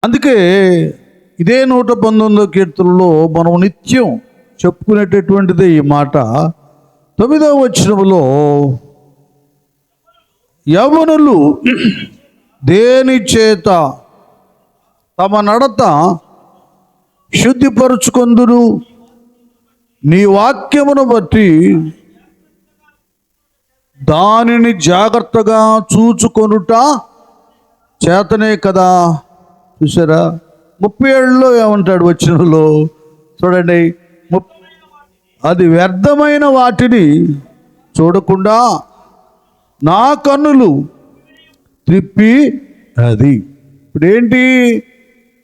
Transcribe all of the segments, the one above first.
అందుకే ఇదే 119వ కీర్తనలో మనం నిత్యం చెప్పుకునేటటువంటిది ఈ మాట. 9వ వచనములో యవ్వనులు దేని చేత తమ నడత శుద్ధిపరుచుకొందురు, నీ వాక్యమును బట్టి దానిని జాగ్రత్తగా చూచుకొనుట చేతనే కదా. చూసారా, 37లో ఏమంటాడు వచనంలో చూడండి, అది వ్యర్థమైన వాటిని చూడకుండా నా కన్నులు త్రిప్పి అది. ఇప్పుడేంటి,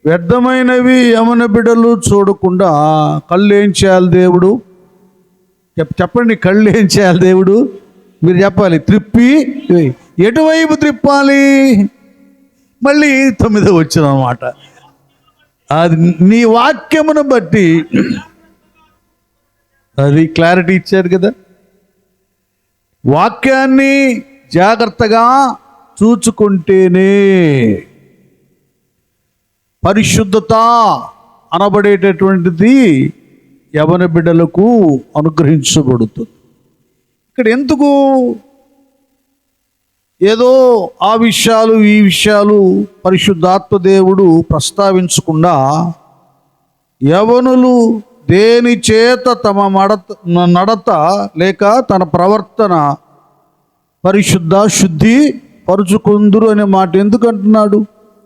వ్యర్థమైనవి యమన బిడ్డలు చూడకుండా కళ్ళు ఏం చేయాలి దేవుడు? చెప్పండి, కళ్ళు ఏం చేయాలి దేవుడు? మీరు చెప్పాలి. త్రిప్పి, ఎటువైపు త్రిప్పాలి? మళ్ళీ 9వ వచనం అన్నమాట. అది నీ వాక్యమును బట్టి, అది క్లారిటీ ఇచ్చారు కదా. వాక్యాన్ని జాగ్రత్తగా చూచుకుంటేనే పరిశుద్ధత అనబడేటటువంటిది యవన బిడ్డలకు అనుగ్రహించబడుతుంది. ఇక్కడ ఎందుకు ఏదో ఆ విషయాలు ఈ విషయాలు పరిశుద్ధాత్మ దేవుడు ప్రస్తావించకుండా, యవనులు దేని చేత తమ నడత లేక తన ప్రవర్తన శుద్ధి పరుచుకుందురు అనే మాట ఎందుకు అంటున్నాడు?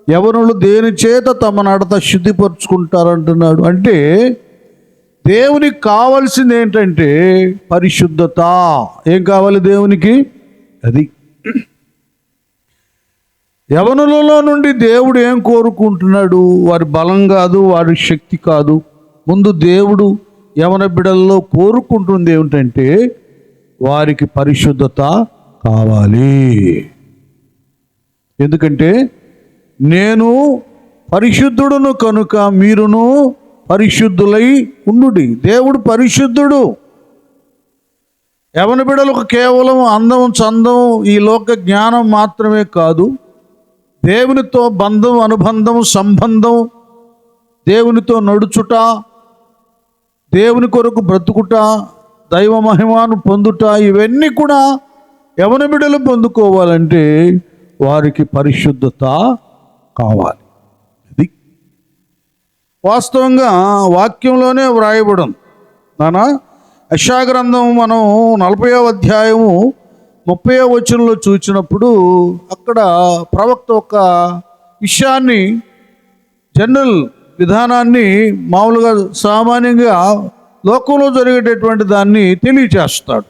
యవనులు దేని చేత తమ నడత శుద్ధిపరుచుకుంటారంటున్నాడు అంటే దేవునికి కావాల్సింది ఏంటంటే పరిశుద్ధత. ఏం కావాలి దేవునికి? అది. యవనులలో నుండి దేవుడు ఏం కోరుకుంటున్నాడు? వారి బలం కాదు, వారి శక్తి కాదు. ముందు దేవుడు యవన బిడ్డల్లో కోరుకుంటుంది ఏమిటంటే వారికి పరిశుద్ధత కావాలి. ఎందుకంటే నేను పరిశుద్ధుడును కనుక మీరును పరిశుద్ధులై ఉండుడి. దేవుడు పరిశుద్ధుడు. యవన బిడ్డలకు కేవలం అందం, చందం, ఈ లోక జ్ఞానం మాత్రమే కాదు, దేవునితో బంధం, అనుబంధం, సంబంధం, దేవునితో నడుచుట, దేవుని కొరకు బ్రతుకుట, దైవ మహిమను పొందుట, ఇవన్నీ కూడా యవన బిడ్డలు పొందుకోవాలంటే వారికి పరిశుద్ధత కావాలి. అది వాస్తవంగా వాక్యంలోనే వ్రాయబడం. నానా యెషయా గ్రంథం మనం 40వ అధ్యాయము 30వ వచనంలో చూసినప్పుడు అక్కడ ప్రవక్త ఒక విషయాన్ని, జనరల్ విధానాన్ని, మామూలుగా సామాన్యంగా లోకంలో జరిగేటటువంటి దాన్ని తెలియచేస్తాడు.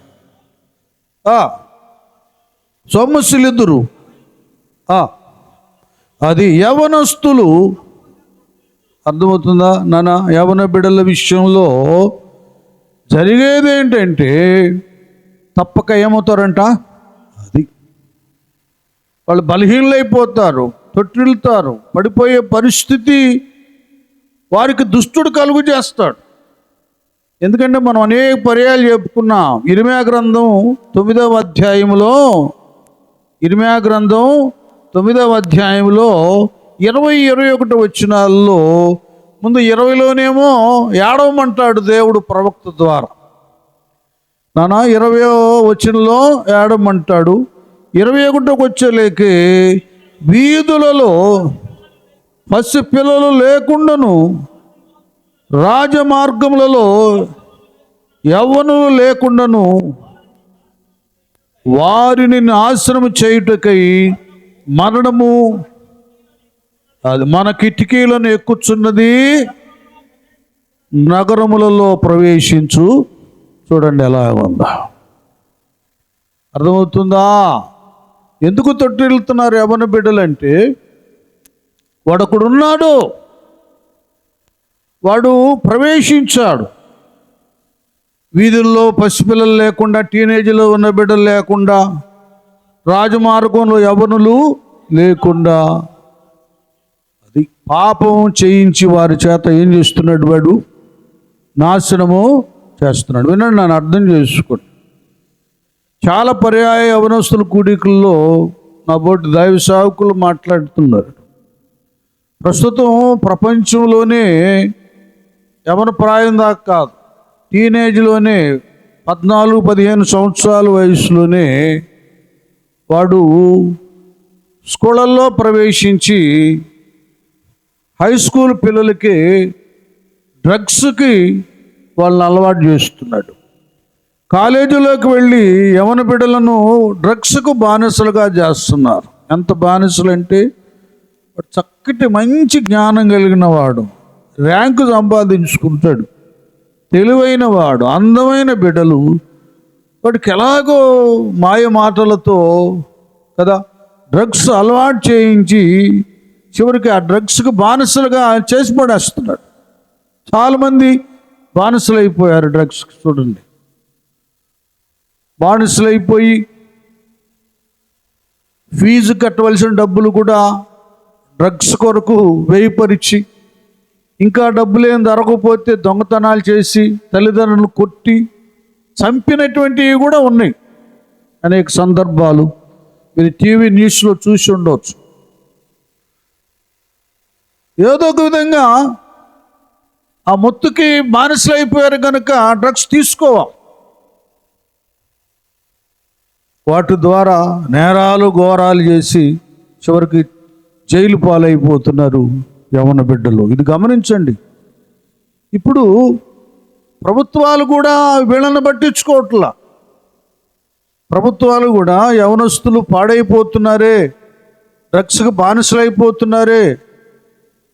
సొమ్మసిలిద్దురు, అది యవనస్తులు. అర్థమవుతుందా నాన్న? యవన బిడ్డల విషయంలో జరిగేది ఏంటంటే తప్పక ఏమవుతారంట, అది వాళ్ళు బలహీనలైపోతారు, తొట్టిల్తారు, పడిపోయే పరిస్థితి వారికి దుష్టుడు కలుగు చేస్తాడు. ఎందుకంటే మనం అనేక పర్యాలు చెప్పుకున్నాం. ఇర్మీయా గ్రంథం 9వ అధ్యాయంలో 9వ అధ్యాయంలో 20, 21 వచనాల్లో, ముందు 20లోనేమో ఏడవమంటాడు దేవుడు ప్రవక్త ద్వారా. నానా 20వ వచనంలో ఏడవమంటాడు. 21కి వచ్చేలేకే వీధులలో పసి పిల్లలు లేకుండాను, రాజమార్గములలో యవ్వనులు లేకుండాను వారిని నాశనము చేయుటకై మరణము అది మన కిటికీలను ఎక్కుచున్నది, నగరములలో ప్రవేశించు. చూడండి ఎలా ఉందా, అర్థమవుతుందా? ఎందుకు తొట్టిల్లుతున్నారు యవన బిడ్డలంటే, వాడొకడున్నాడు, వాడు ప్రవేశించాడు వీధుల్లో. పసిపిల్లలు లేకుండా, టీనేజ్లో ఉన్న బిడ్డలు లేకుండా, రాజమార్గంలో యవనులు లేకుండా, అది పాపం చేయించి వారి చేత ఏం చేస్తున్నాడు? వాడు నాశనము చేస్తున్నాడు. వినండి, నన్ను అర్థం చేసుకోండి. చాలా పర్యాయ యవనస్తుల కూడికల్లో నా బోటి దైవ సేవకులు మాట్లాడుతున్నారు. ప్రస్తుతం ప్రపంచంలోనే యవన ప్రాయం దాకా కాదు, టీనేజ్లోనే 14-15 సంవత్సరాల వయసులోనే వాడు స్కూళ్ళల్లో ప్రవేశించి హై స్కూల్ పిల్లలకి డ్రగ్స్కి వాళ్ళని అలవాటు చేస్తున్నాడు. కాలేజీలోకి వెళ్ళి యవన బిడ్డలను డ్రగ్స్కు బానిసలుగా చేస్తున్నారు. ఎంత బానిసలు అంటే, చక్కటి మంచి జ్ఞానం కలిగిన వాడు, ర్యాంకు సంపాదించుకుంటాడు, తెలివైన వాడు, అందమైన బిడ్డలు వాడికి ఎలాగో మాయ మాటలతో కదా డ్రగ్స్ అలవాటు చేయించి చివరికి ఆ డ్రగ్స్కి బానిసలుగా చేసి పడేస్తున్నాడు. చాలామంది బానిసలు అయిపోయారు డ్రగ్స్కి. చూడండి, బానిసలు అయిపోయి ఫీజు కట్టవలసిన డబ్బులు కూడా డ్రగ్స్ కొరకు వేయపరిచి, ఇంకా డబ్బులు ఏం దొరకకపోతే దొంగతనాలు చేసి తల్లిదండ్రులను కొట్టి చంపినటువంటివి కూడా ఉన్నాయి. అనేక సందర్భాలు మీరు టీవీ న్యూస్లో చూసి ఉండవచ్చు. ఏదో ఒక విధంగా ఆ మొత్తుకి బానిసలు అయిపోయారు కనుక డ్రగ్స్ తీసుకోవాలి. వాటి ద్వారా నేరాలు ఘోరాలు చేసి చివరికి జైలు పాలైపోతున్నారు యవన బిడ్డలు. ఇది గమనించండి. ఇప్పుడు ప్రభుత్వాలు కూడా వీళ్ళని పట్టించుకోవట్లా. ప్రభుత్వాలు కూడా యవనస్తులు పాడైపోతున్నారే, డ్రగ్స్కి బానిసలు అయిపోతున్నారే,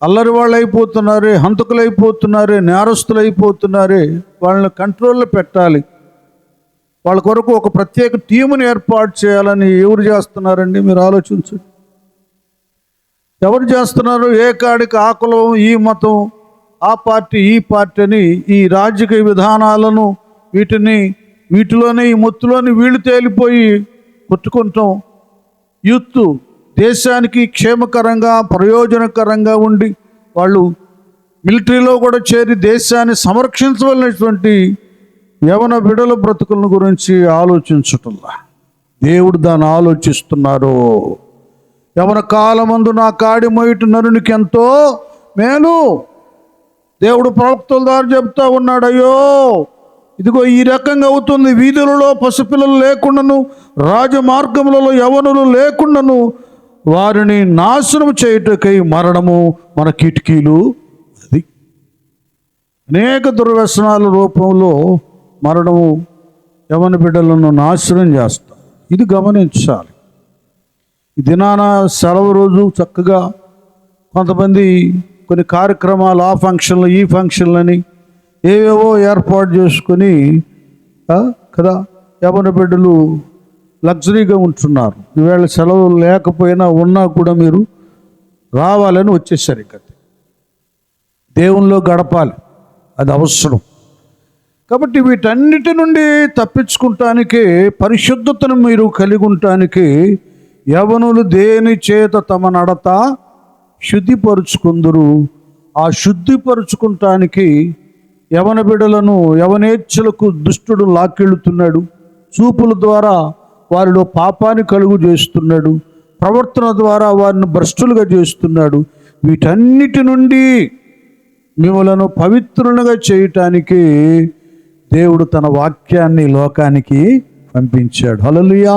అల్లరి వాళ్ళు అయిపోతున్నారే, హంతకులు అయిపోతున్నారే, నేరస్తులు అయిపోతున్నారే, వాళ్ళని కంట్రోల్లో పెట్టాలి, వాళ్ళ కొరకు ఒక ప్రత్యేక టీముని ఏర్పాటు చేయాలని ఎవరు చేస్తున్నారండి? మీరు ఆలోచించండి. ఎవరు చేస్తున్నారు? ఏ కాడికి ఆ కులం, ఈ మతం, ఆ పార్టీ, ఈ పార్టీ అని ఈ రాజకీయ విధానాలను వీటిలోనే ఈ మొత్తులోని వీళ్ళు తేలిపోయి కొట్టుకుంటాం. యూత్ దేశానికి క్షేమకరంగా ప్రయోజనకరంగా ఉండి వాళ్ళు మిలిటరీలో కూడా చేరి దేశాన్ని సంరక్షించవలసినటువంటి యవన బిడ్డల బ్రతుకుల గురించి ఆలోచించటంలా. దేవుడు దాన్ని ఆలోచిస్తున్నారు. యవన కాలమందు నా కాడి మొయ్యట నరునికి ఎంతో మేలు. దేవుడు ప్రవక్తల ద్వారా చెప్తా ఉన్నాడు, అయ్యో ఇదిగో ఈ రకంగా అవుతుంది, వీధులలో పసిపిల్లలు లేకుండాను, రాజమార్గములలో యవనులు లేకుండాను వారిని నాశనం చేయుటకై మరణము మన కిటికీలు. అది అనేక దుర్వ్యసనాల రూపంలో మరణము యవన బిడ్డలను నాశనం చేస్తాం. ఇది గమనించాలి. ఈ దినాన సెలవు రోజు చక్కగా కొంతమంది కొన్ని కార్యక్రమాలు, ఆ ఫంక్షన్లు, ఈ ఫంక్షన్లని ఏవేవో ఏర్పాటు చేసుకొని కదా యవన బిడ్డలు లగ్జరీగా ఉంటున్నారు. ఈవేళ సెలవు లేకపోయినా ఉన్నా కూడా మీరు రావాలని వచ్చేసారు. ఇక దేవునిలో గడపాలి, అది అవసరం. కాబట్టి వీటన్నిటి నుండి తప్పించుకుంటానికి, పరిశుద్ధతను మీరు కలిగి ఉండటానికి యవనులు దేని చేత తమ నడత శుద్ధిపరుచుకుందురు. ఆ శుద్ధిపరుచుకుంటానికి యవన బిడ్డలను యవనేచ్ఛలకు దుష్టుడు లాక్కెళ్తున్నాడు. చూపుల ద్వారా వారిలో పాపాన్ని కలుగు చేస్తున్నాడు. ప్రవర్తన ద్వారా వారిని భ్రష్టులుగా చేస్తున్నాడు. వీటన్నిటి నుండి మిమ్మలను పవిత్రులుగా చేయటానికి దేవుడు తన వాక్యాన్ని లోకానికి పంపించాడు. హల్లెలూయా.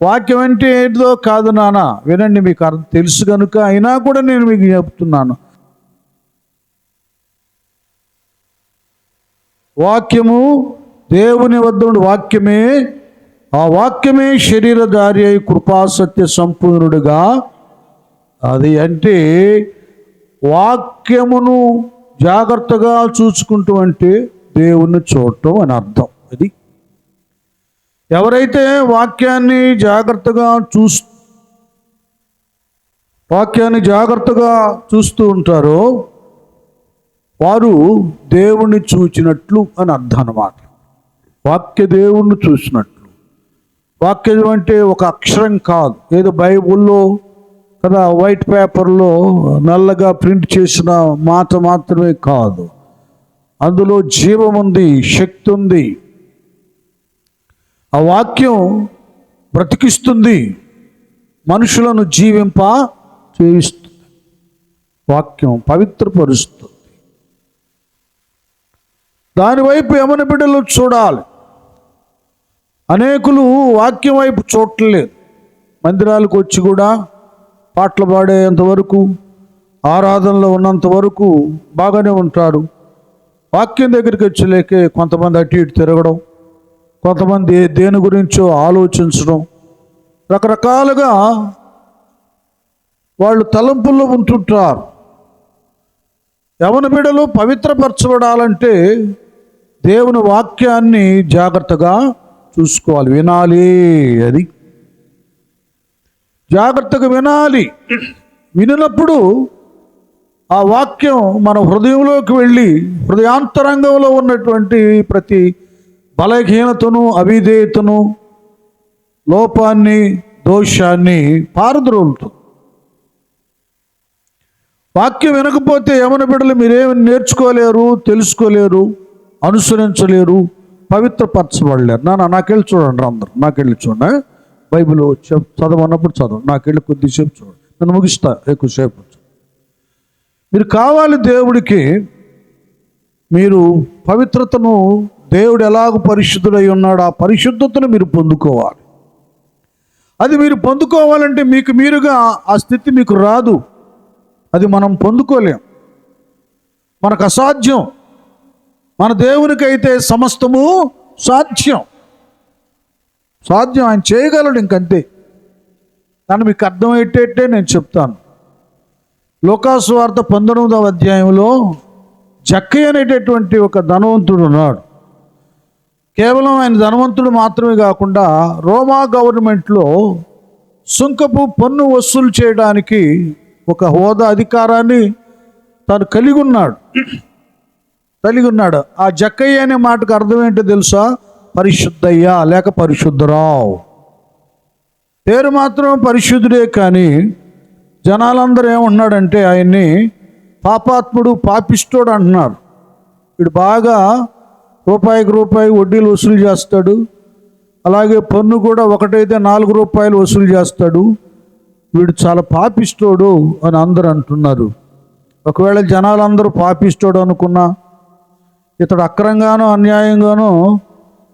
వాక్యం అంటే ఏదో కాదు నాన్న, వినండి, మీకు అర్థం తెలుసు కనుక అయినా కూడా నేను మీకు చెప్తున్నాను. వాక్యము దేవుని వద్ద ఉండి వాక్యమే, ఆ వాక్యమే శరీరధారి అయి కృపాసత్య సంపూర్ణుడుగా. అది అంటే వాక్యమును జాగ్రత్తగా చూసుకుంటూ అంటే దేవుణ్ణి చూడటం అని అర్థం. అది ఎవరైతే వాక్యాన్ని జాగ్రత్తగా చూస్తూ ఉంటారో వారు దేవుణ్ణి చూచినట్లు అని అర్థం అన్నమాట. వాక్య దేవుణ్ణి చూసినట్లు. వాక్యం అంటే ఒక అక్షరం కాదు, ఏదో బైబుల్లో కదా వైట్ పేపర్లో నల్లగా ప్రింట్ చేసిన మాట మాత్రమే కాదు. అందులో జీవం ఉంది, శక్తి ఉంది. ఆ వాక్యం బ్రతికిస్తుంది, మనుషులను జీవింప చేయిస్తుంది. వాక్యం పవిత్రపరుస్తుంది. దానివైపు యవన బిడ్డలు చూడాలి. అనేకులు వాక్యం వైపు చూడలేదు. మందిరాలకు వచ్చి కూడా పాటలు పాడేంత వరకు, ఆరాధనలో ఉన్నంత వరకు బాగానే ఉంటారు. వాక్యం దగ్గరికి వచ్చలేకే కొంతమంది అటు ఇటు తిరగడం, కొంతమంది దేని గురించో ఆలోచించడం, రకరకాలుగా వాళ్ళు తలంపుల్లో ఉంటుంటారు. యవన బిడ్డలు పవిత్రపరచబడాలంటే దేవుని వాక్యాన్ని జాగ్రత్తగా చూసుకోవాలి, వినాలి. అది జాగ్రత్తగా వినాలి. వినినప్పుడు ఆ వాక్యం మన హృదయంలోకి వెళ్ళి హృదయాంతరంగంలో ఉన్నటువంటి ప్రతి బలహీనతను, అవిధేయతను, లోపాన్ని, దోషాన్ని పారద్రోలుతుంది. వాక్యం వినకపోతే యవన బిడ్డలు మీరేమి నేర్చుకోలేరు, తెలుసుకోలేరు, అనుసరించలేరు, పవిత్రపరచబడలేరు. నాకెళ్ళి చూడండి, అందరూ నాకెళ్ళి చూడండి. బైబిల్ చదవన్నప్పుడు చదవ, నాకెళ్ళి కొద్దిసేపు చూడండి, నన్ను ముగిస్తా ఎక్కువసేపు. మీరు కావాలి దేవుడికి. మీరు పవిత్రతను, దేవుడు ఎలాగ పరిశుద్ధుడై ఉన్నాడో ఆ పరిశుద్ధతను మీరు పొందుకోవాలి. అది మీరు పొందుకోవాలంటే మీకు మీరుగా ఆ స్థితి మీకు రాదు. అది మనం పొందుకోలేం, మనకు అసాధ్యం. మన దేవునికైతే సమస్తము సాధ్యం. ఆయన చేయగలడు, ఇంకంతే. దాన్ని మీకు అర్థమయ్యేటట్టే నేను చెప్తాను. లూకాసు వార్త 19వ అధ్యాయంలో జక్కయ్య అనేటటువంటి ఒక ధనవంతుడు ఉన్నాడు. కేవలం ఆయన ధనవంతుడు మాత్రమే కాకుండా రోమా గవర్నమెంట్లో సుంకపు పన్ను వసూలు చేయడానికి ఒక హోదా, అధికారాన్ని తను కలిగి ఉన్నాడు. ఆ జక్కయ్య అనే మాటకు అర్థం ఏంటో తెలుసా? పరిశుద్ధయ్య లేక పరిశుద్ధరావు. పేరు మాత్రం పరిశుద్ధుడే, కానీ జనాలందరూ ఏమంటున్నాడంటే ఆయన్ని పాపాత్ముడు, పాపిస్తోడు అంటున్నారు. వీడు బాగా రూపాయికి రూపాయి వడ్డీలు వసూలు చేస్తాడు. అలాగే పన్ను కూడా ఒకటైతే 4 రూపాయలు వసూలు చేస్తాడు. వీడు చాలా పాపిస్తోడు అని అందరూ అంటున్నారు. ఒకవేళ జనాలందరూ పాపిస్తోడు అనుకున్నా, ఇతడు అక్రమంగానో అన్యాయంగానో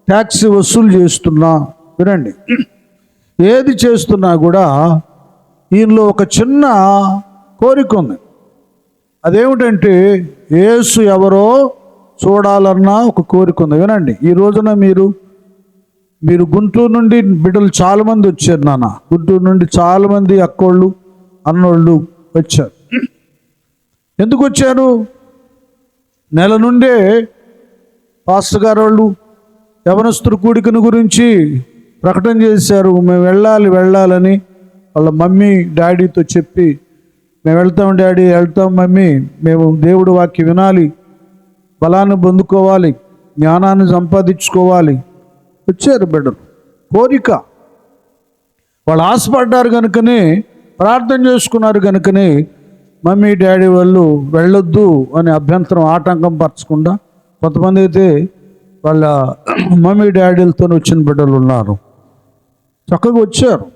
ట్యాక్స్ వసూలు చేస్తున్నా, వినండి, ఏది చేస్తున్నా కూడా ఈయనలో ఒక చిన్న కోరిక ఉంది. అదేమిటంటే యేసు ఎవరో చూడాలన్న ఒక కోరిక ఉంది. వినండి, ఈ రోజున మీరు గుంటూరు నుండి బిడ్డలు చాలామంది వచ్చారు. గుంటూరు నుండి చాలామంది అక్కోళ్ళు, అన్నోళ్ళు వచ్చారు. ఎందుకు వచ్చారు? నెల నుండే పాస్టర్ గారు వాళ్ళు యవనస్తుల కూడికను గురించి ప్రకటన చేశారు. మేము వెళ్ళాలని వాళ్ళ మమ్మీ డాడీతో చెప్పి, మేము వెళ్తాం డాడీ, వెళ్తాం మమ్మీ, మేము దేవుడి వాక్యం వినాలి, బలాన్ని పొందుకోవాలి, జ్ఞానాన్ని సంపాదించుకోవాలి. వచ్చారు బిడ్డలు, కోరిక. వాళ్ళు ఆశపడ్డారు కనుకనే, ప్రార్థన చేసుకున్నారు కనుకనే మమ్మీ డాడీ వాళ్ళు వెళ్ళొద్దు అని అభ్యంతరం, ఆటంకం పరచకుండా. కొంతమంది అయితే వాళ్ళ మమ్మీ డాడీలతో వచ్చిన బిడ్డలు ఉన్నారు. చక్కగా వచ్చారు.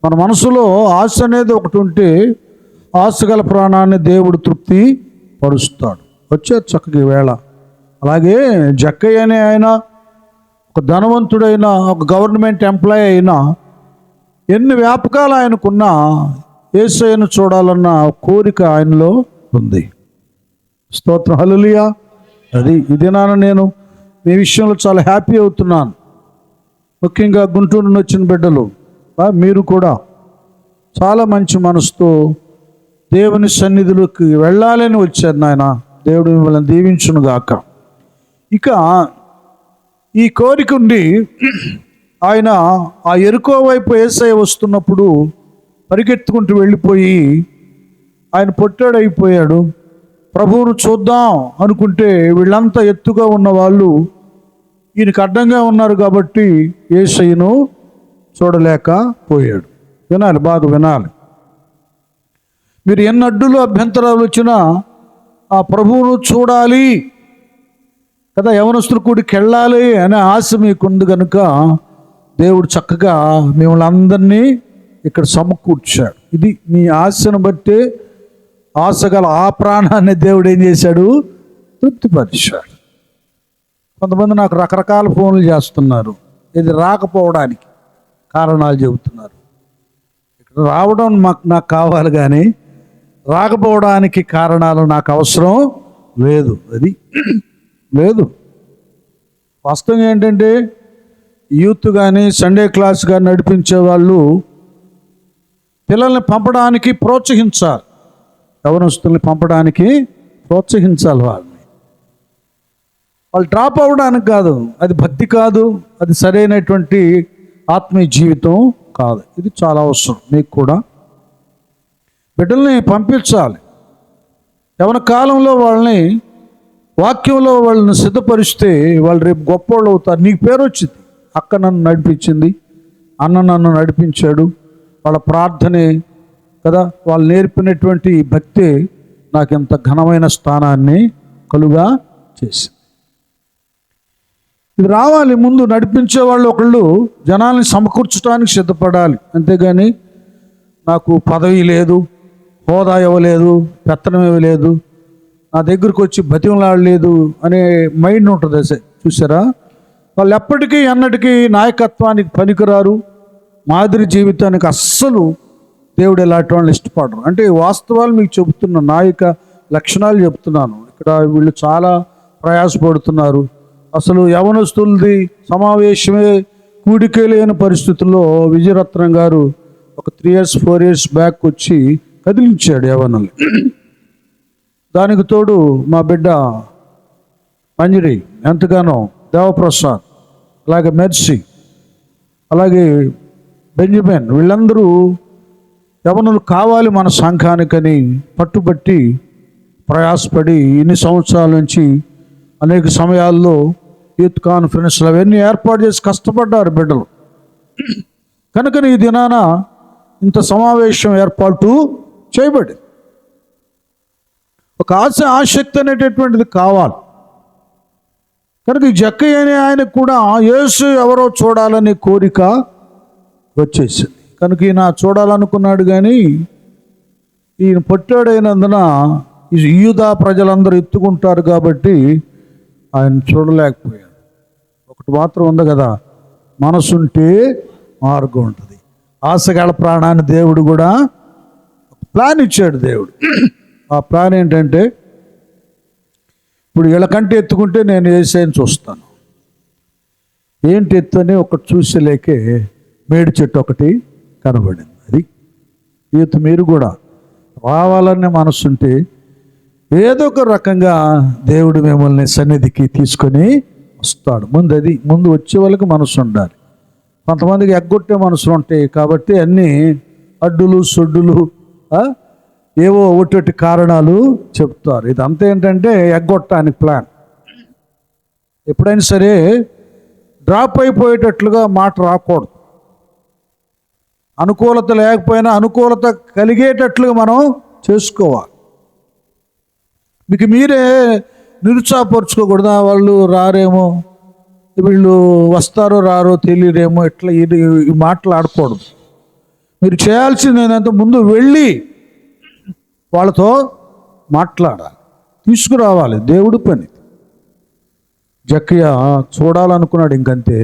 మన మనసులో ఆశ అనేది ఒకటి ఉంటే ఆశ గల ప్రాణాన్ని దేవుడు తృప్తి పరుస్తాడు. వచ్చారు చక్కగా వేళ. అలాగే జక్కయ్య అనే ఆయన ఒక ధనవంతుడైన, ఒక గవర్నమెంట్ ఎంప్లాయీ అయినా, ఎన్ని వ్యాపకాలు ఆయనకున్నా యేసయ్యను చూడాలన్న కోరిక ఆయనలో ఉంది. స్తోత్రం, హల్లెలూయా. అది ఇదేనా నేను మీ విషయంలో చాలా హ్యాపీ అవుతున్నాను. ముఖ్యంగా గుంటూరు నుండి వచ్చిన బిడ్డలు, మీరు కూడా చాలా మంచి మనసుతో దేవుని సన్నిధిలోకి వెళ్ళాలని వచ్చారు. నాయన, దేవుడు మిమ్మల్ని దీవించును గాక. ఇక ఈ కోరిక ఉండి ఆయన ఆ ఎరుకో వైపు యేసయ్య వస్తున్నప్పుడు పరిగెత్తుకుంటూ వెళ్ళిపోయి, ఆయన పొట్టాడైపోయాడు. ప్రభువును చూద్దాం అనుకుంటే వీళ్ళంతా ఎత్తుగా ఉన్న వాళ్ళు ఈయనకు అడ్డంగా ఉన్నారు కాబట్టి యేసయ్యను చూడలేకపోయాడు. వినాలి, బాగా వినాలి. మీరు ఎన్ని అడ్డులు, అభ్యంతరాలు వచ్చినా ఆ ప్రభువును చూడాలి కదా, యవనస్తుల కూడికి వెళ్ళాలి అనే ఆశ మీకుంది కనుక దేవుడు చక్కగా మిమ్మల్ని అందరినీ ఇక్కడ సమకూర్చాడు. ఇది మీ ఆశను బట్టే ఆశగల ఆ ప్రాణాన్ని దేవుడు ఏం చేశాడు? తృప్తిపరిచాడు. కొంతమంది నాకు రకరకాల ఫోన్లు చేస్తున్నారు, ఇది రాకపోవడానికి కారణాలు చెబుతున్నారు. ఇక్కడ రావడం నాకు కావాలి, కానీ రాకపోవడానికి కారణాలు నాకు అవసరం లేదు. అది లేదు. వాస్తవం ఏంటంటే యూత్ కానీ సండే క్లాస్ కానీ నడిపించే వాళ్ళు పిల్లల్ని పంపడానికి ప్రోత్సహించాలి. యవనస్తుల్ని పంపడానికి ప్రోత్సహించాలి. వాళ్ళు డ్రాప్ అవ్వడానికి కాదు. అది భక్తి కాదు, అది సరైనటువంటి ఆత్మీయ జీవితం కాదు. ఇది చాలా అవసరం. మీకు కూడా బిడ్డల్ని పంపించాలి. యవన కాలంలో వాళ్ళని వాక్యంలో వాళ్ళని సిద్ధపరిస్తే వాళ్ళు రేపు గొప్పవాళ్ళు అవుతారు. నీకు పేరు వచ్చింది. అక్క నన్ను నడిపించింది, అన్న నన్ను నడిపించాడు, వాళ్ళ ప్రార్థనే కదా, వాళ్ళు నేర్పినటువంటి భక్తే నాకు ఇంత ఘనమైన స్థానాన్ని కలుగా చేసింది. ఇది రావాలి. ముందు నడిపించే వాళ్ళు ఒకళ్ళు జనాల్ని సమకూర్చడానికి సిద్ధపడాలి. అంతేగాని నాకు పదవి లేదు, హోదా ఇవ్వలేదు, పెత్తనం ఇవ్వలేదు, నా దగ్గరకు వచ్చి బతిమలాడలేదు అనే మైండ్ ఉంటుంది. చూసారా? వాళ్ళు ఎప్పటికీ ఎన్నటికీ నాయకత్వానికి పనికిరారు, మాదిరి జీవితానికి అస్సలు దేవుడు ఎలాంటి వాళ్ళని ఇష్టపడరు. అంటే వాస్తవాలు మీకు చెబుతున్న నాయక లక్షణాలు చెప్తున్నాను. ఇక్కడ వీళ్ళు చాలా ప్రయాసపడుతున్నారు. అసలు యవనస్తులది సమావేశమే కూడికే లేని పరిస్థితుల్లో విజయరత్నం గారు ఒక 3 years 4 years బ్యాక్ వచ్చి కదిలించాడు యవనుల్ని. దానికి తోడు మా బిడ్డ మంజరి, ఎంతగానో దేవప్రసాద్, అలాగే మెర్సీ, అలాగే బెంజమిన్, వీళ్ళందరూ యవనులు కావాలి మన సంఘానికని పట్టుబట్టి ప్రయాసపడి ఇన్ని సంవత్సరాల నుంచి అనేక సమయాల్లో యూత్ కాన్ఫరెన్స్లు అవన్నీ ఏర్పాటు చేసి కష్టపడ్డారు బిడ్డలు. కనుక ఈ దినాన ఇంత సమావేశం ఏర్పాటు చేయబడి ఒక ఆసక్తి అనేటటువంటిది కావాలి. కనుక ఈ జక్కయ్య అనే ఆయనకు కూడా యేసు ఎవరో చూడాలనే కోరిక వచ్చేసింది. కనుక ఈయన చూడాలనుకున్నాడు, కానీ ఈయన పొట్టాడైనందున ఈ యూదా ప్రజలందరూ ఎత్తుకుంటారు కాబట్టి ఆయన చూడలేకపోయాడు. ఒకటి మాత్రం ఉంది కదా, మనసుంటే మార్గం ఉంటుంది. ఆశగల ప్రాణాన్ని దేవుడు కూడా ప్లాన్ ఇచ్చాడు. దేవుడు ఆ ప్లాన్ ఏంటంటే, ఇప్పుడు వీళ్ళకంటే ఎత్తుకుంటే నేను యేసయ్యని చూస్తాను. ఏంటి ఎత్తు అని ఒకటి చూసేలేకే మేడి చెట్టు ఒకటి కనబడింది. అది ఈత మీరు కూడా రావాలనే మనసుంటే ఏదో ఒక రకంగా దేవుడు మిమ్మల్ని సన్నిధికి తీసుకొని వస్తాడు. ముందు వచ్చే వాళ్ళకి మనసు ఉండాలి. కొంతమందికి ఎగ్గొట్టే మనసులు ఉంటాయి కాబట్టి అన్నీ అడ్డులు సొడ్డులు ఏవో ఒకటి కారణాలు చెప్తారు. ఇదంతా ఏంటంటే ఎగ్గొట్టడానికి ప్లాన్. ఎప్పుడైనా సరే డ్రాప్ అయిపోయేటట్లుగా మాట రాకూడదు. అనుకూలత లేకపోయినా అనుకూలత కలిగేటట్లుగా మనం చేసుకోవాలి. మీకు మీరే నిరుత్సాహపరుచుకోకూడదా, వాళ్ళు రారేమో, వీళ్ళు వస్తారో రారో తెలియరేమో, ఇట్లా ఈ మాటలు ఆడకూడదు. మీరు చేయాల్సింది ఏంటంటే ముందు వెళ్ళి వాళ్ళతో మాట్లాడాలి, తీసుకురావాలి. దేవుడి పని. జక్కయ్య చూడాలనుకున్నాడు, ఇంకంతే.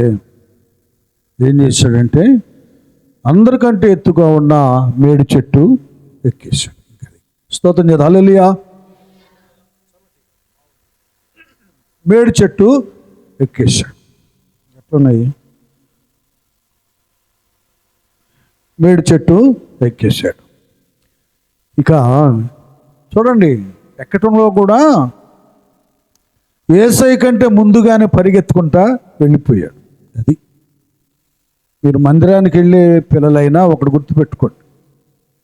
ఏం చేశాడంటే అందరికంటే ఎత్తుగా ఉన్న మేడి చెట్టు ఎక్కేశాడు. స్తోత్రం చేద్దాం. హల్లెలూయా. మేడి చెట్టు ఎక్కేశాడు. ఎట్లున్నాయి? మేడి చెట్టు ఎక్కేశాడు. ఇక చూడండి, ఎక్కటంలో కూడా యేసయ్య కంటే ముందుగానే పరిగెత్తుకుంటా వెళ్ళిపోయాడు. అది మీరు మందిరానికి వెళ్ళే పిల్లలైనా ఒకటి గుర్తుపెట్టుకోండి.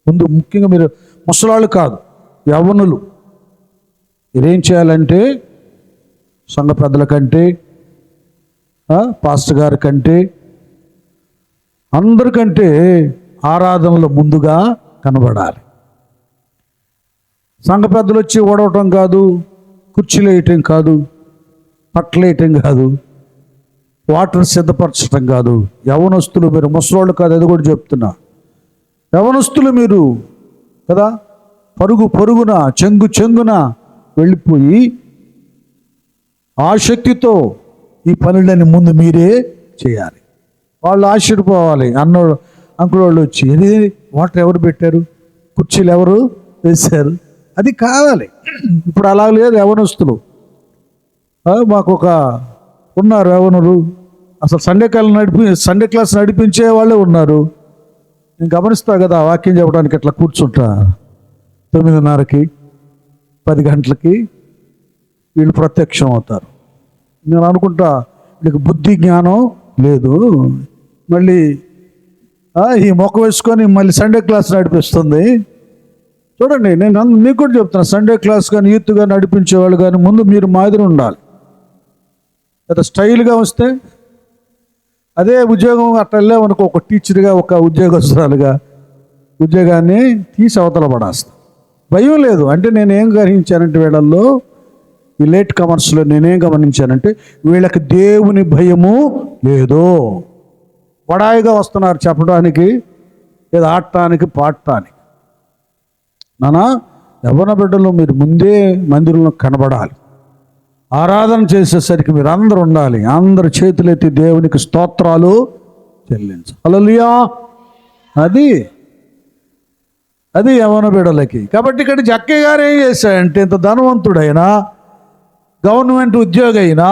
ముందు ముఖ్యంగా మీరు ముసలాళ్ళు కాదు, యవ్వనులు మీరేం చేయాలంటే సంఘ పెద్దల కంటే, పాస్టర్ గారి కంటే, అందరికంటే ఆరాధనలో ముందుగా కనబడాలి. సంఘ పెద్దలు వచ్చి ఓడవటం కాదు, కుర్చీలు వేయటం కాదు, పట్లు వేయటం కాదు, వాటర్ సిద్ధపరచటం కాదు. యవనస్తులు మీరు ముసలోళ్ళు కాదు, అది కూడా చెప్తున్నా. యవనస్తులు మీరు కదా, పరుగు పరుగున చెంగు చెంగున వెళ్ళిపోయి ఆ శక్తితో ఈ పనులని ముందు మీరే చేయాలి. వాళ్ళు ఆశ్చర్యపోవాలి. అంకుల్ వాళ్ళు వచ్చి ఇది వాటర్ ఎవరు పెట్టారు, కుర్చీలు ఎవరు వేశారు, అది కావాలి. ఇప్పుడు అలా లేదు. యవనస్తులు మాకు ఉన్నారు యవనులు, అసలు సండే క్లాస్ నడిపించే వాళ్ళే ఉన్నారు. నేను గమనిస్తా కదా, వాక్యం చెప్పడానికి అట్లా కూర్చుంటా 9:30కి 10 గంటలకి వీళ్ళు ప్రత్యక్షం అవుతారు. నేను అనుకుంటా వీళ్ళకి బుద్ధి జ్ఞానం లేదు, మళ్ళీ ఈ మొక్క వేసుకొని మళ్ళీ సండే క్లాస్ నడిపిస్తుంది. చూడండి, నేను మీకు కూడా చెప్తున్నా, సండే క్లాస్ కానీ యూత్ కానీ నడిపించేవాళ్ళు కానీ ముందు మీరు మాదిరి ఉండాలి. లేదా స్టైల్గా వస్తే అదే ఉద్యోగం అట్లా వెళ్ళామనుకో, ఒక టీచర్గా ఒక ఉద్యోగస్తురాలుగా ఉద్యోగాన్ని తీసి అవతల పడేస్తా. భయం లేదు. అంటే నేనేం గ్రహించానంటే వీళ్ళల్లో, ఈ లేట్ కమర్స్లో నేనేం గమనించానంటే వీళ్ళకి దేవుని భయము లేదు. వడాయిగా వస్తున్నారు చెప్పడానికి, లేదా ఆడటానికి పాడటానికి. నానా యవ్వన బిడ్డలు మీరు ముందే మందిరంలో కనబడాలి. ఆరాధన చేసేసరికి మీరు అందరూ ఉండాలి. అందరు చేతులెత్తి దేవునికి స్తోత్రాలు చెల్లించాలి. హల్లెలూయా. అది యవ్వన బిడ్డలకి. కాబట్టి ఇక్కడ జక్కయ్య గారు ఏం చేశాడంటే, ఇంత ధనవంతుడైనా గవర్నమెంట్ ఉద్యోగి అయినా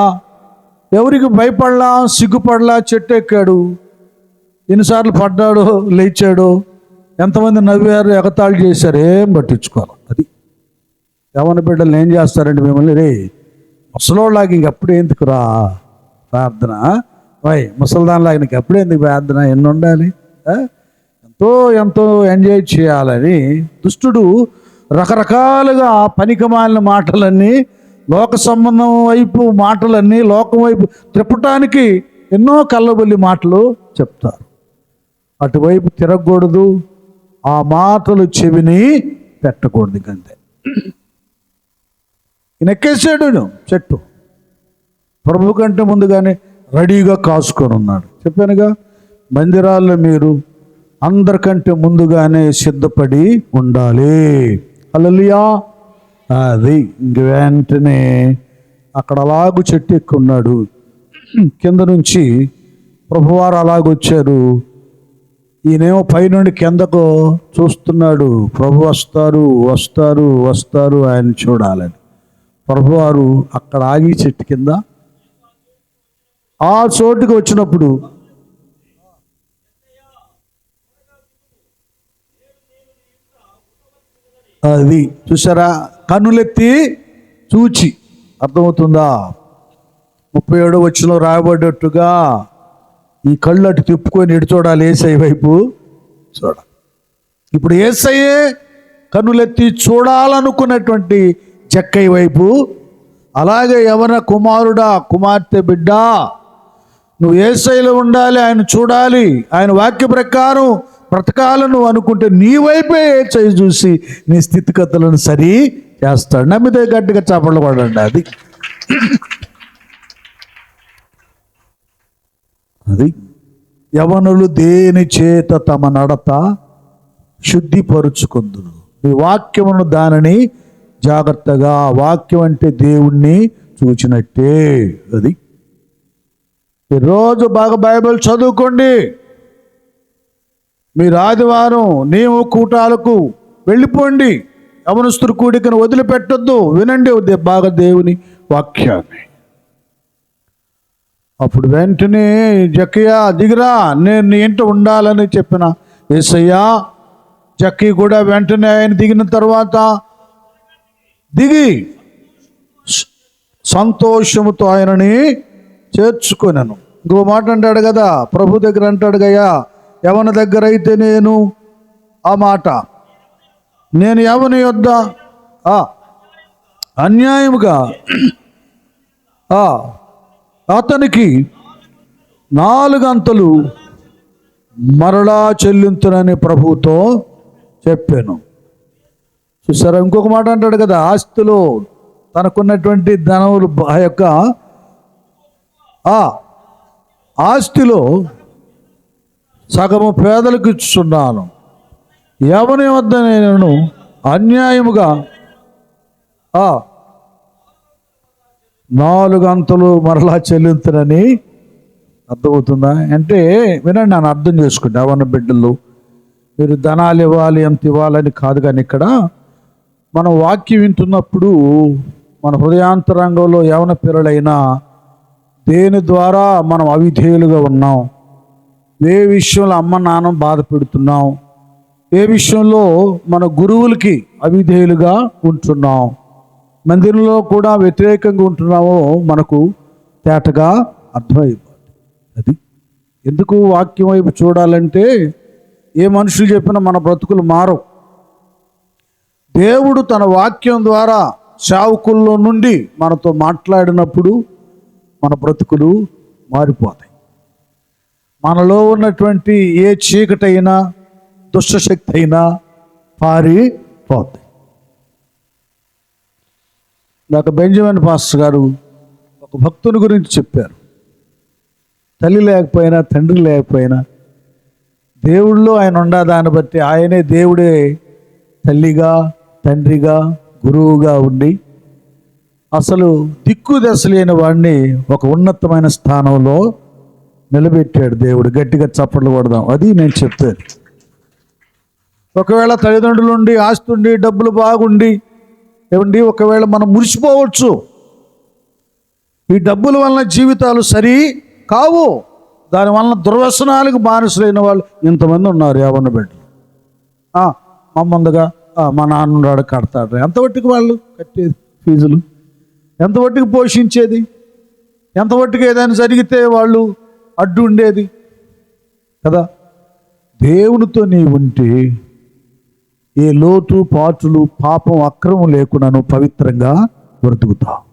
ఎవరికి భయపడలా, సిగ్గుపడలా, చెట్టు ఎక్కాడు. ఎన్నిసార్లు పడ్డాడు, లేచాడు, ఎంతమంది నవ్వారు, ఎగతాళి చేశారు, ఏం పట్టించుకోవాలి. అది యవ్వన బిడ్డలు ఏం చేస్తారంటే, మిమ్మల్ని రే ముసలోళ్ళలాగా ఇంకప్పుడు ఎందుకురా ప్రార్థన, ముసలిదానిలాగా నీకు ఎప్పుడు ఎందుకు ప్రార్థన, ఎన్ని ఉండాలి, ఎంతో ఎంజాయ్ చేయాలని దుష్టుడు రకరకాలుగా పనికిమాలిన మాటలన్నీ, లోక సంబంధం వైపు మాటలన్నీ, లోకం వైపు తిప్పటానికి ఎన్నో కల్లబొల్లి మాటలు చెప్తారు. అటువైపు తిరగకూడదు, ఆ మాటలు చెవిని పెట్టకూడదు. ఇంకంతే. ఎక్కేసాడు చెట్టు, ప్రభు కంటే ముందుగానే రెడీగా కాసుకొని ఉన్నాడు. చెప్పానుగా, మందిరాల్లో మీరు అందరికంటే ముందుగానే సిద్ధపడి ఉండాలి. హల్లెలూయా. అది ఇంక వెంటనే అక్కడ అలాగూ చెట్టు ఎక్కున్నాడు. కింద నుంచి ప్రభువారు అలాగొచ్చారు. ఈయనేమో పైనుండి కిందకు చూస్తున్నాడు. ప్రభు వస్తారు ఆయన చూడాలని. ప్రభువారు అక్కడ ఆగి చెట్టు కింద ఆ చోటుకి వచ్చినప్పుడు అది చూసారా, కన్నులెత్తి చూచి, అర్థమవుతుందా? 37వ వచనంలో రాయబడ్డట్టుగా ఈ కళ్ళు అటు తిప్పుకొని ఎటు చూడాలి, యేసయ్య వైపు చూడాలి. ఇప్పుడు యేసయ్యే కన్నులెత్తి చూడాలనుకున్నటువంటి జక్కయ్య వైపు, అలాగే యవన కుమారుడా, కుమార్తె బిడ్డ, నువ్వు యేసయ్యలో ఉండాలి, ఆయన చూడాలి, ఆయన వాక్య ప్రకారం బ్రతకాలను అనుకుంటే నీ వైపే యేసయ్య చూసి నీ స్థితిగతులను సరి చేస్తాడు. నమ్మితే గట్టిగా చప్పట్లు కొడండి. అది యవనులు దేని చేత తమ నడత శుద్ధిపరుచుకుందురు, ఈ వాక్యమును దానిని జాగ్రత్తగా. వాక్యం అంటే దేవుణ్ణి చూచినట్టే. అది ఈరోజు బాగా బైబిల్ చదువుకోండి. మీరు ఆదివారం నియమ కూటాలకు వెళ్ళిపోండి. యవనస్తుల కూడికను వదిలిపెట్టొద్దు. వినండి బాగా దేవుని వాక్యాన్ని. అప్పుడు వెంటనే జక్కయ్య దిగిరా, నేను నీ ఇంట ఉండాలని చెప్పిన యేసయ్య, జక్కయ్య కూడా వెంటనే ఆయన దిగిన తర్వాత దిగి సంతోషముతో ఆయనని చేర్చుకొనెను. ఇంకో మాట అంటాడు కదా, ప్రభు దగ్గర అంటాడు గయ్యా, యవన దగ్గర అయితే నేను ఆ మాట, నేను యవని యొద్ద అన్యాయముగా అతనికి 4 అంతలు మరలా చెల్లింతునని ప్రభుతో చెప్పాను. చూసారా, ఇంకొక మాట అంటాడు కదా, ఆస్తిలో తనకున్నటువంటి ధనములు ఆ యొక్క ఆస్తిలో సగము పేదలకు ఇచ్చుచున్నాను, యవని వద్ద నేను అన్యాయముగా 4 అంతలు మరలా చెల్లింతునని అర్థమవుతుందా? అంటే వినండి, నన్ను అర్థం చేసుకుంటే అవన్న బిడ్డలు, మీరు ధనాలు ఇవ్వాలి ఎంత ఇవ్వాలని కాదు, కానీ ఇక్కడ మనం వాక్యం వింటున్నప్పుడు మన హృదయాంతరంగంలో యవన పిల్లలైనా దేని ద్వారా మనం అవిధేయులుగా ఉన్నాం, ఏ విషయంలో అమ్మ నాన్న బాధ పెడుతున్నాం, ఏ విషయంలో మన గురువులకి అవిధేయులుగా ఉంటున్నాం, మందిరంలో కూడా వ్యతిరేకంగా ఉంటున్నామో మనకు తేటగా అర్థమైపోతుంది. అది ఎందుకు వాక్యం వైపు చూడాలంటే, ఏ మనుషులు చెప్పినా మన బ్రతుకులు మారవు. దేవుడు తన వాక్యం ద్వారా సేవకుల్లో నుండి మనతో మాట్లాడినప్పుడు మన బ్రతుకులు మారిపోతాయి. మనలో ఉన్నటువంటి ఏ చీకటైనా దుష్టశక్తి అయినా పారిపోతాయి. నాకు బెంజమిన్ పాస్టర్ గారు ఒక భక్తుని గురించి చెప్పారు. తల్లి లేకపోయినా తండ్రి లేకపోయినా దేవుళ్ళో ఆయన ఉండా, దాన్ని బట్టి ఆయనే దేవుడే తల్లిగా తండ్రిగా గురువుగా ఉండి అసలు దిక్కు దశ లేని వాడిని ఒక ఉన్నతమైన స్థానంలో నిలబెట్టాడు దేవుడు. గట్టిగా చప్పట్లు కొడదాం. అది నేను చెప్తాను. ఒకవేళ తల్లిదండ్రులు ఉండి ఆస్తి ఉండి డబ్బులు బాగుండి ఏమండి, ఒకవేళ మనం మురిసిపోవచ్చు. ఈ డబ్బుల వలన జీవితాలు సరి కావు. దానివలన దుర్వ్యసనాలకు బానిసలైన వాళ్ళు ఇంతమంది ఉన్నారు. యవ్వన బిడ్డలు మా ముందుగా మా నాన్నవాడు కడతాడు. ఎంతవట్టుకు వాళ్ళు కట్టేది ఫీజులు, ఎంతవట్టుకు పోషించేది, ఎంతవట్టుకు ఏదైనా జరిగితే వాళ్ళు అడ్డు ఉండేది కదా. దేవునితో నీ ఉంటే ఏ లోటు పాటులు పాపం అక్రమం లేకుండా నువ్వు పవిత్రంగా బ్రతుకుతావు.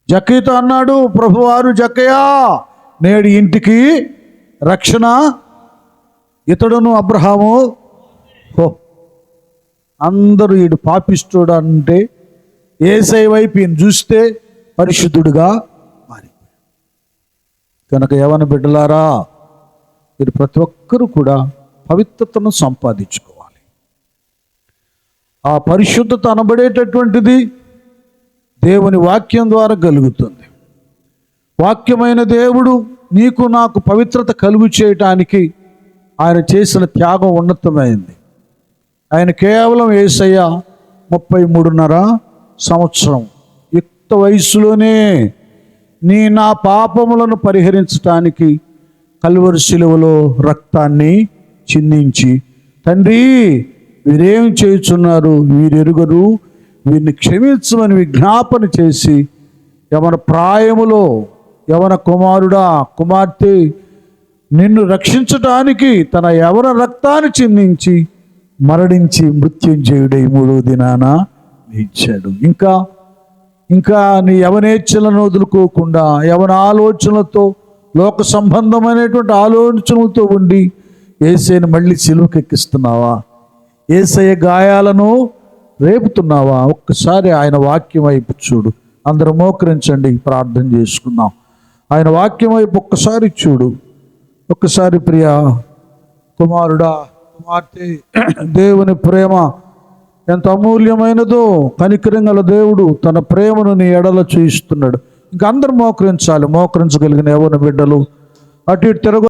జక్కయ్యతో అన్నాడు ప్రభువారు, జక్కయ్యా నేడు ఇంటికి రక్షణ ఇతడును అబ్రహాము. అందరూ వీడు పాపిస్తుడు అంటే యేసయ్య వైపు ఈయన చూస్తే పరిశుద్ధుడుగా మారిపోయాడు. కనుక యవ్వన బిడ్డలారా, మీరు ప్రతి ఒక్కరూ కూడా పవిత్రతను సంపాదించుకోవాలి. ఆ పరిశుద్ధత అనబడేటటువంటిది దేవుని వాక్యం ద్వారా కలుగుతుంది. వాక్యమైన దేవుడు నీకు నాకు పవిత్రత కలుగు చేయటానికి ఆయన చేసిన త్యాగం ఉన్నతమైంది. ఆయన కేవలం యేసయ్య 33.5 సంవత్సరం యుక్త వయసులోనే నా పాపములను పరిహరించటానికి కల్వరి శిలువలో రక్తాన్ని చిందించి, తండ్రి వీరేం చేయుచున్నారు, వీరెరుగరు, వీరిని క్షమించమని విజ్ఞాపన చేసి, యవన ప్రాయములో యవన కుమారుడా కుమార్తె నిన్ను రక్షించటానికి తన యవన రక్తాన్ని చిందించి మరణించి మృత్యుంజయుడై 3వ దినాన లేచాడు. ఇంకా నీ యవనేచ్ఛలను వదులుకోకుండా యవన ఆలోచనలతో లోక సంబంధమైనటువంటి ఆలోచనలతో ఉండి యేసయ్యను మళ్ళీ సిలువకెక్కిస్తున్నావా? యేసయ్య గాయాలను రేపుతున్నావా? ఒక్కసారి ఆయన వాక్యం వైపు చూడు. అందరూ మోకరించండి, ప్రార్థన చేసుకుందాం. ఆయన వాక్యం వైపు ఒక్కసారి చూడు. ఒక్కసారి ప్రియా కుమారుడా కుమార్తె, దేవుని ప్రేమ ఎంత అమూల్యమైనదో కనికరం గల దేవుడు తన ప్రేమను నీ ఎడల చూయిస్తున్నాడు. ఇంకా అందరూ మోకరించాలి. మోకరించగలిగిన యవ్వన బిడ్డలు అటు ఇటు తిరగ